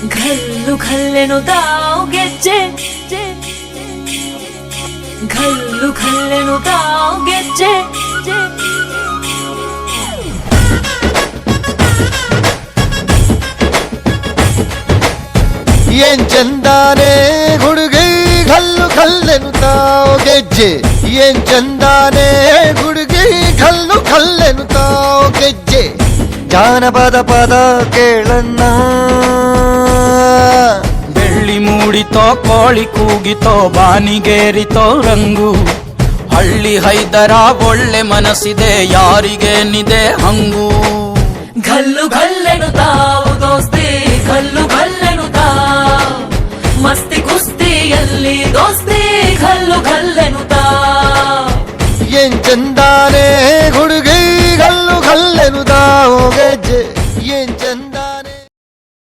ಘಲ್ಲು ಘಲ್ಲೆನುತಾವ್ ಗೆಜ್ಜೆ, ಘಲ್ಲು ಘಲ್ಲೆನುತಾವ್ ಗೆಜ್ಜೆ. ಏನ್ ಚಂದಾನೆ ಹುಡುಗಿ ಘಲ್ಲು ಘಲ್ಲೆನುತಾವ್ ಗೆಜ್ಜೆ. ಏನ್ ಚಂದಾನೆ ಹುಡುಗಿ ಘಲ್ಲು ಘಲ್ಲೆನುತಾವ್ ಗೆಜ್ಜೆ. ಜಾನಪದ ಪದ ಕೇಳಣ್ಣ. ಬೆಳ್ಳಿ ಮೂಡಿತೋ ಕೋಳಿ ಕೂಗಿತೋ ಬಾನಿಗೇರಿತೋ ರಂಗು. ಹಳ್ಳಿ ಹೈದರ ಒಳ್ಳೆ ಮನಸ್ಸಿದೆ ಯಾರಿಗೇನಿದೆ ಹಂಗು. ಘಲ್ಲು ಘಲ್ಲೆನುತಾವ್